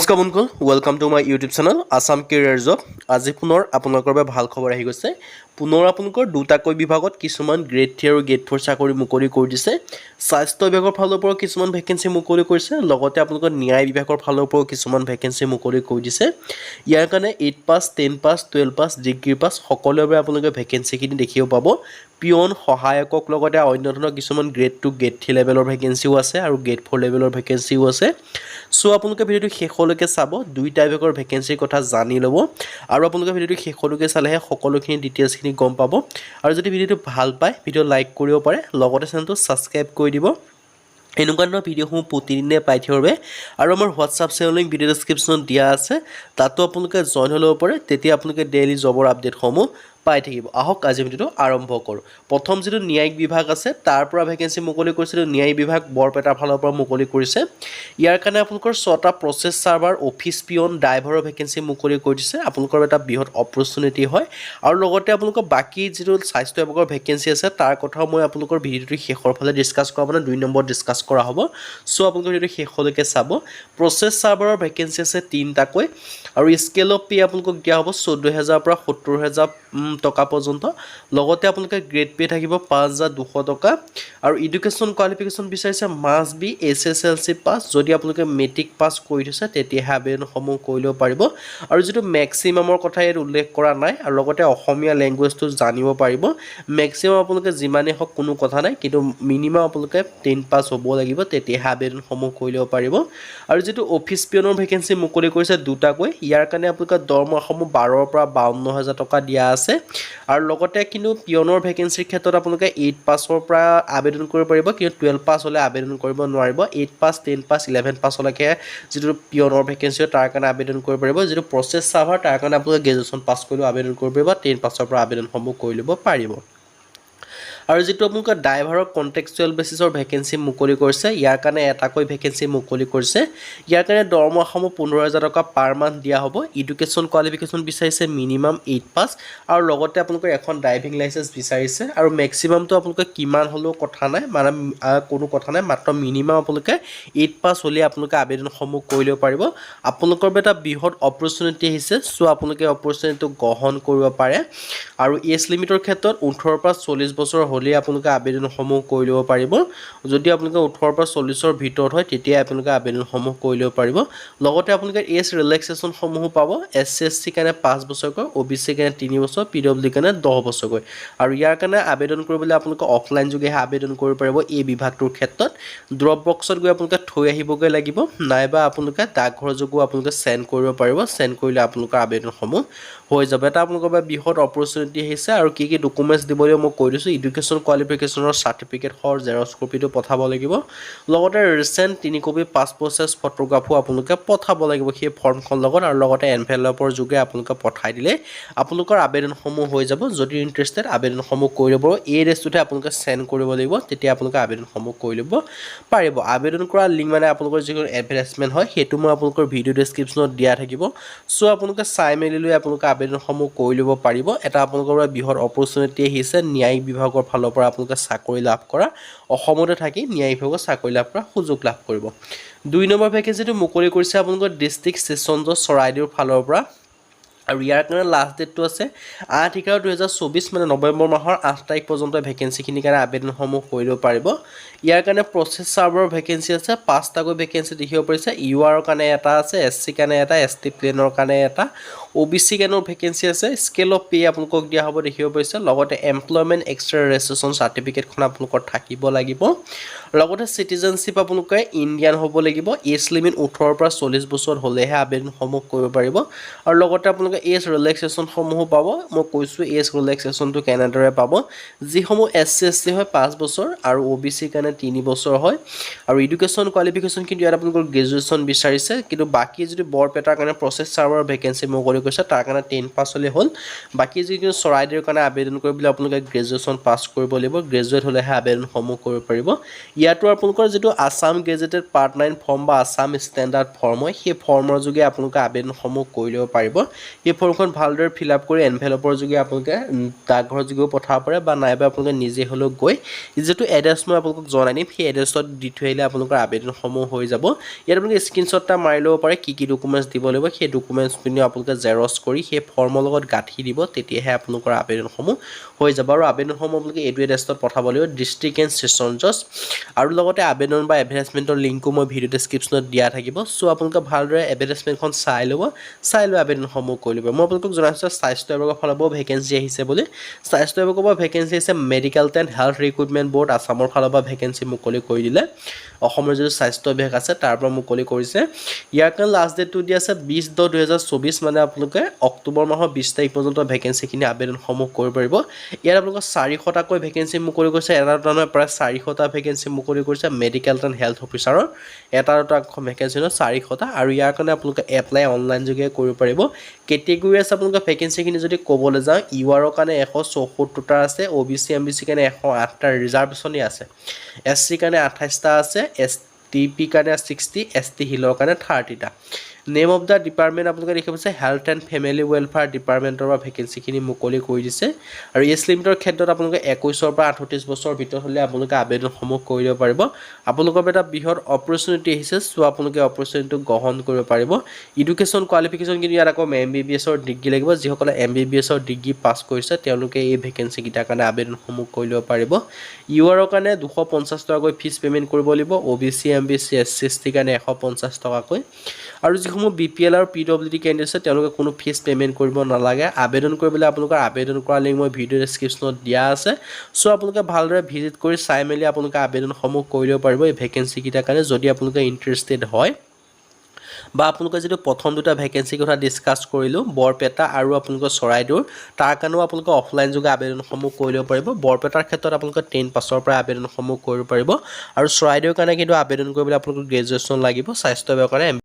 নমস্কাৰ বন্ধুসকল, welcome to my YouTube channel Assam career job. আজি পুনৰ আপোনালোকৰ বাবে ভাল খবৰ আহি গৈছে। পুনৰ আপোনালোকৰ দুটাকৈ বিভাগত কিছুমান গ্ৰেড 3 আৰু গ্ৰেড 4 চাকৰি মুকলি কৰি দিছে। স্বাস্থ্য বিভাগৰ ফালৰ পৰাও কিছুমান ভেকেঞ্চি মুকলি কৰিছে, লগতে আপোনালোকৰ ন্যায় বিভাগৰ ফালৰ পৰাও কিছুমান ভেকেঞ্চি মুকলি কৰি দিছে। ইয়াৰ কাৰণে 8 পাছ, 10 পাছ, 12 পাছ, ডিগ্ৰী পাছ সকলোৰে বাবে আপোনালোকে ভেকেঞ্চিখিনি দেখিব পাব। পিয়ন, সহায়কক লগতে অন্য ধৰণৰ কিছুমান গ্ৰেড 2, গ্ৰেড 3 লেভেলৰ ভেকেঞ্চিও আছে আৰু গ্ৰেড 4 লেভেলৰ ভেকেঞ্চিও আছে। চ' আপোনালোকে ভিডিঅ'টো শেষলৈকে চাব, দুইটা বিভাগৰ ভেকেঞ্চিৰ কথা জানি ল'ব আৰু আপোনালোকে ভিডিঅ'টো শেষলৈকে চালেহে সকলোখিনি ডিটেইলছখিনি গম পাব। আৰু যদি ভিডিঅ'টো ভাল পায়, ভিডিঅ' লাইক কৰিব পাৰে, লগতে চেনেলটো ছাবস্ক্ৰাইব কৰি দিব। এনেকুৱা ধৰণৰ ভিডিঅ'সমূহ প্ৰতিদিনে পাই থাকিবৰ বাবে আৰু আমাৰ হোৱাটছআপ চেনেল লিংক ভিডিঅ' ডেছক্ৰিপশ্যনত দিয়া আছে, তাতো আপোনালোকে জইন হৈ ল'ব পাৰে। তেতিয়া আপোনালোকে ডেইলি জবৰ আপডেটসমূহ পাই থাকিব। আহক আজি ভিডিঅ'টো আৰম্ভ কৰোঁ। প্ৰথম যিটো ন্যায়িক বিভাগ আছে তাৰ পৰা ভেকেঞ্চি মুকলি কৰিছে। ন্যায়িক বিভাগ বৰপেটাৰ ফালৰ পৰা মুকলি কৰিছে। ইয়াৰ কাৰণে আপোনালোকৰ 6টা প্ৰচেছ চাৰ্ভাৰ, অফিচ পিয়ন, ড্ৰাইভাৰৰ ভেকেঞ্চি মুকলি কৰি দিছে। আপোনালোকৰ এটা বৃহৎ অপৰচুনিটি হয় আৰু লগতে আপোনালোকৰ বাকী যিটো স্বাস্থ্য বিভাগৰ ভেকেঞ্চি আছে তাৰ কথাও মই আপোনালোকৰ ভিডিঅ'টো শেষৰ ফালে ডিছকাছ কৰা, মানে 2 নম্বৰ ডিছকাছ কৰা হ'ব। চ' আপোনালোকে ভিডিঅ'টো শেষলৈকে চাব। প্ৰচেছ চাৰ্ভাৰৰ ভেকেঞ্চি আছে 3টাকৈ আৰু স্কেল অফ পে আপোনালোকক দিয়া হ'ব 14,000 পৰা 70,000 টকা পৰ্যন্ত। লগতে আপোনালোকে গ্ৰেড পে থাকিব 5,200 টকা আৰু এডুকেশ্যন কোৱালিফিকেশ্যন বিচাৰিছে মাষ্ট বি SSLC পাছ। যদি আপোনালোকে মেট্ৰিক পাছ কৰি থৈছে তেতিয়াহে আবেদনসমূহ কৰি ল'ব পাৰিব। আৰু যিটো মেক্সিমামৰ কথা ইয়াত উল্লেখ কৰা নাই আৰু লগতে অসমীয়া লেংগুৱেজটো জানিব পাৰিব। মেক্সিমাম আপোনালোকে যিমানেই হওক কোনো কথা নাই, কিন্তু মিনিমাম আপোনালোকে 10 পাছ হ'ব লাগিব, তেতিয়াহে আবেদনসমূহ কৰি ল'ব পাৰিব। আৰু যিটো অফিচ পিয়নৰ ভেকেঞ্চি মুকলি কৰিছে 2টাকৈ, ইয়াৰ কাৰণে আপোনালোকে দৰমহাসমূহ 12,000 পৰা 52,000 টকা দিয়া আছে। আৰু লগতে কিন্তু পিয়নৰ ভেকেঞ্চিৰ ক্ষেত্ৰত আপোনালোকে 8 পাছৰ পৰা আবেদন কৰিব পাৰিব, কিন্তু 12 পাছ হ'লে আবেদন কৰিব নোৱাৰিব। 8 পাছ, 10 পাছ, 11 পাছলৈকে যিটো পিয়নৰ ভেকেঞ্চি হয় তাৰ কাৰণে আবেদন কৰিব পাৰিব। যিটো প্ৰচেছ চাৰ্ভাৰ তাৰ কাৰণে আপোনালোকে গ্ৰেজুৱেশ্যন পাছ কৰিলেও আবেদন কৰিব পাৰিব, 10 পাছৰ পৰা আবেদনসমূহ কৰি ল'ব পাৰিব। আৰু যিটো আপোনালোকৰ ড্ৰাইভাৰৰ কণ্টেক্সচুৱেল বেচিছৰ ভেকেঞ্চি মুকলি কৰিছে, ইয়াৰ কাৰণে এটাকৈ ভেকেঞ্চি মুকলি কৰিছে। ইয়াৰ কাৰণে দৰমহাসমূহ 15,000 টকা পাৰ মান্থ দিয়া হ'ব। এডুকেশ্যন কোৱালিফিকেশ্যন বিচাৰিছে মিনিমাম 8 পাছ আৰু লগতে আপোনালোকৰ এখন ড্ৰাইভিং লাইচেঞ্চ বিচাৰিছে। আৰু মেক্সিমামটো আপোনালোকে কিমান হ'লেও কথা নাই, মানে কোনো কথা নাই, মাত্ৰ মিনিমাম আপোনালোকে 8 পাছ হ'লে আপোনালোকে আবেদনসমূহ কৰি ল'ব পাৰিব। আপোনালোকৰ বাবে এটা বৃহৎ অপৰচুনিটি আহিছে। চ' আপোনালোকে অপৰচুনিটিটো গ্ৰহণ কৰিব পাৰে। আৰু এজ লিমিটৰ ক্ষেত্ৰত 18 পৰা 40 বছৰ হ'লেই আপোনালোকে আবেদনসমূহ কৰি ল'ব পাৰিব। যদি আপোনালোকে 18 পৰা 40ৰ ভিতৰত হয় তেতিয়াই আপোনালোকে আবেদনসমূহ কৰি ল'ব পাৰিব। লগতে আপোনালোকে এজ ৰিলেক্সেশ্যনসমূহো পাব। SC SC কাৰণে 5 বছৰকৈ, OBC কাৰণে 3 বছৰ, PWD কাৰণে 10 বছৰকৈ। আৰু ইয়াৰ কাৰণে আবেদন কৰিবলৈ আপোনালোকে অফলাইন যোগেহে আবেদন কৰিব পাৰিব। এই বিভাগটোৰ ক্ষেত্ৰত ড্ৰপ বক্সত গৈ আপোনালোকে থৈ আহিবগৈ লাগিব, নাইবা আপোনালোকে ডাকঘৰ যোগেও আপোনালোকে চেণ্ড কৰিব পাৰিব। চেণ্ড কৰিলে আপোনালোকৰ আবেদনসমূহ হৈ যাব। এটা আপোনালোকৰ বাবে বৃহৎ অপৰচুনিটি আহিছে। আৰু কি কি ডকুমেণ্টছ দিব লাগিব মই কৈ দিছোঁ। এডুকেশ্যন কোৱালিফিকেশ্যনৰ চাৰ্টিফিকেট সহ জেৰক্স কপিটো পঠাব লাগিব। লগতে ৰিচেণ্ট 3 কপি পাছপ'ৰ্ট চাইজ ফটোগ্ৰাফো আপোনালোকে পঠাব লাগিব সেই ফৰ্মখন লগত। আৰু লগতে এনভেলপৰ যোগে আপোনালোকে পঠাই দিলে আপোনালোকৰ আবেদনসমূহ হৈ যাব। যদি ইণ্টাৰেষ্টেড আবেদনসমূহ কৰি ল'ব। এই এড্ৰেছটোতে আপোনালোকে চেণ্ড কৰিব লাগিব, তেতিয়া আপোনালোকে আবেদনসমূহ কৰি ল'ব পাৰিব। আবেদন কৰা লিংক মানে আপোনালোকৰ যিখন এডভাৰটাইজমেণ্ট হয় সেইটো মই আপোনালোকৰ ভিডিঅ' ডেছক্ৰিপশ্যনত দিয়া থাকিব। চ' আপোনালোকে চাই মেলি লৈ আপোনালোকে আবেদনসমূহ কৰি ল'ব পাৰিব। এটা আপোনালোকৰ বাবে বৃহৎ অপৰচুনিটি আহিছে ন্যায়িক বিভাগৰ ফালৰ পৰা আপোনালোকে চাকৰি লাভ কৰা, অসমতে থাকি ন্যায়িক বিভাগত চাকৰি লাভ কৰা সুযোগ লাভ কৰিব। 2 নম্বৰ ভেকেঞ্চিটো মুকলি কৰিছে আপোনালোকৰ ডিষ্ট্ৰিক্ট ছেছন জজ চৰাইদেউৰ ফালৰ পৰা। আৰু ইয়াৰ কাৰণে লাষ্ট ডেটটো আছে 8/11/2024, মানে নৱেম্বৰ মাহৰ 8 তাৰিখ পৰ্যন্ত ভেকেঞ্চিখিনিৰ কাৰণে আবেদনসমূহ কৰিব পাৰিব। ইয়াৰ কাৰণে প্ৰচেছ চাৰ্ভাৰৰ ভেকেঞ্চি আছে 5টাকৈ ভেকেঞ্চি দেখিব পাৰিছে। UR কাৰণে এটা আছে, SC কাৰণে এটা, ST প্লেনৰ কাৰণে এটা, OBC কাৰণেও ভেকেঞ্চি আছে। স্কেল অফ পে আপোনালোকক দিয়া হ'ব দেখিব পাৰিছে। লগতে এমপ্লয়মেণ্ট এক্সট্ৰা ৰেজিষ্ট্ৰেশ্যন চাৰ্টিফিকেটখন আপোনালোকৰ থাকিব লাগিব। লগতে চিটিজেনশ্বিপ আপোনালোকে ইণ্ডিয়ান হ'ব লাগিব। এজ লিমিট 18 পৰা 40 বছৰ হ'লেহে আবেদনসমূহ কৰিব পাৰিব। আৰু লগতে আপোনালোকে এজ ৰিলেক্সেশ্যনসমূহো পাব। মই কৈছোঁ এজ ৰিলেক্সেশ্যনটো কেনেদৰে পাব। যিসমূহ SC SC হয় 5 বছৰ আৰু OBC কাৰণে 3 বছৰ হয়। আৰু এডুকেশ্যন কোৱালিফিকেশ্যন কিন্তু ইয়াত আপোনালোকৰ গ্ৰেজুৱেশ্যন বিচাৰিছে। কিন্তু বাকী যদি বৰপেটাৰ কাৰণে প্ৰচেছ চাৰ্ভাৰৰ ভেকেঞ্চি মুকলি কৈছে তাৰ কাৰণে 10 পাছ হ'লে হ'ল বাকি যিকোনো চৰাইদেউৰ কাৰণে আবেদন কৰিবলৈ আপোনালোকে গ্ৰেজুৱেশ্যন পাছ কৰিব লাগিব গ্ৰেজুৱেট হ'লেহে আবেদনসমূহ কৰিব পাৰিব ইয়াতো আপোনালোকৰ যেটো আসাম গেজেটেড পাৰ্ট 9 ফৰ্ম বা আসাম ষ্টেণ্ডাৰ্ড ফৰ্ম হয় সেই ফৰ্মৰ যোগে আপোনালোকে আবেদনসমূহ কৰি ল'ব পাৰিব এই ফৰ্মখন ভালদৰে ফিল আপ কৰি এনভেলপৰ যোগে আপোনালোকে ডাকঘৰৰ যোগে পঠাব পাৰে বা নাইবা আপোনালোকে নিজে হলেও গৈ যেটো এড্ৰেছ মই আপোনালোকক জনাই দিম সেই এড্ৰেছত দি থৈ আহিলে আপোনালোকৰ আবেদনসমূহ হৈ যাব ইয়াত আপোনালোকে স্ক্ৰিনশ্বটটা মাৰি ল'ব পাৰে কি ডকুমেন্টছ দিব লাগিব সেই ডকুমেন্টছখিনি আপোনালোকে জেৰক্স কৰি সেই ফৰ্মৰ লগত গাঁঠি দিব তেতিয়াহে আপোনালোকৰ আবেদনসমূহ হৈ যাব আৰু আবেদনসমূহ আপোনালোকে এইটো এড্ৰেছত পঠাব লাগিব ডিস্ট্ৰিক্ট এণ্ড সেশন জজ আৰু লগতে আবেদন বা এডভাৰটাইজমেন্টৰ লিংকো মই ভিডিও ডেসক্ৰিপচনত দিয়া থাকিব সো আপোনালোকে ভালদৰে এডভাৰটাইজমেন্টখন চাই ল'ব চাই লৈ আবেদনসমূহ কৰি ল'ব মই আপোনালোকক জনাইছো স্বাস্থ্য বিভাগৰ ফালৰ পৰা ভেকেন্সি আহিছে বুলি স্বাস্থ্য বিভাগৰ পৰা ভেকেন্সি আছে medical and health recruitment board আসামৰ ফালৰ পৰা ভেকেন্সি মুকলি কৰি দিলে অসমৰ যে স্বাস্থ্য বিভাগ আছে তাৰ পৰা মুকলি কৰিছে ইয়াৰ কাৰণে লাষ্ট ডেটটো দি আছে 20/10/2024 মানে আপোনালোকে অক্টোবৰ মাহৰ 20 তাৰিখ পৰ্যন্ত ভেকেন্সিখিনি আবেদনসমূহ কৰিব পাৰিব ইয়াৰ আপোনালোকৰ 400 টাকৈ ভেকেন্সি মুকলি কৰিছে এটা নহয় প্ৰায় 400 টা ভেকেন্সি মুকলি কৰিছে মেডিকেল এণ্ড হেল্থ অফিচাৰৰ এটা ভেকেন্সি ন 400 টা আৰু ইয়াৰ কাৰণে আপোনালোকে এপ্লাই অনলাইন যোগে কৰিব পাৰিব কেটেগৰী আছে আপোনালোকে ভেকেন্সিখিনি যদি ক'বলৈ যাওঁ ইউআৰৰ কাৰণে 174 টা আছে ওবিসি এমবিসি কাৰণে 108 টা ৰিজাৰ্ভেশ্যনই আছে এসসি কাৰণে 28 টা আছে এসটিপি কাৰণে 60 এসটি হিলৰ কাৰণে 30 টা নেম অফ দা ডিপাৰ্টমেন্ট আপোনালোকে দেখিব পাইছে হেল্থ এণ্ড ফেমিলি ওয়েলফেয়াৰ ডিপাৰ্টমেন্টৰ পৰা ভেকেন্সিখিনি মুকলি কৰি দিছে আৰু এজ লিমিটৰ ক্ষেত্ৰত আপোনালোকে 21 ৰ পৰা 38 বছৰৰ ভিতৰত হ'লে আপোনালোকে আবেদনসমূহ কৰিব পাৰিব আপোনালোকৰ এটা বৃহৎ অপৰচুনিটি আহিছে সো আপোনালোকে অপৰচুনিটিটো গ্ৰহণ কৰিব পাৰিব এডুকেশ্যন কোৱালিফিকেশ্যন কিন্তু ইয়াত আকৌ এমবিবিএছ ৰ ডিগ্ৰী লাগিব যিসকলে এমবিবিএছ ৰ ডিগ্ৰী পাছ কৰিছে তেওঁলোকে এই ভেকেন্সি কিটাৰ কাৰণে আবেদনসমূহ কৰি ল'ব পাৰিব ইউআৰৰ কাৰণে 250 টকাকৈ ফিজ পেমেন্ট কৰিব লাগিব ওবিসি এমবিসি এসসি এসটি কাৰণে 150 টকাকৈ আৰু যিসমূহ বিপিএল আৰু পিডব্লিউডি কেণ্ডিডেট আছে তেওঁলোকে কোনো ফিজ পেমেন্ট কৰিব নালাগে আবেদন কৰিবলৈ আপোনালোকৰ আবেদন কৰা লিংক মই ভিডিও ডেসক্ৰিপচনত দিয়া আছে সো আপোনালোকে ভালদৰে ভিজিট কৰি চাই মেলি আপোনালোকে আবেদনসমূহ কৰি ল'ব পাৰিব এই ভেকেন্সি কিটাৰ কাৰণে যদি আপোনালোকে ইন্টাৰেষ্টেড হয় বা আপোনালোকে যেটো প্ৰথম দুটা ভেকেন্সি কথা ডিসকাস কৰিলো বৰপেটা আৰু আপোনালোকৰ চৰাইদেউৰ তাৰ কাৰণেও আপোনালোকে অফলাইন যোগে আবেদনসমূহ কৰি ল'ব পাৰিব বৰপেটাৰ ক্ষেত্ৰত আপোনালোকে 10 পাছৰ পৰা আবেদনসমূহ কৰিব পাৰিব আৰু চৰাইদেউৰ কাৰণে কিন্তু আবেদন কৰিবলৈ আপোনালোকৰ গ্ৰেজুৱেশ্যন লাগিব স্বাস্থ্য বিভাগৰ কাৰণে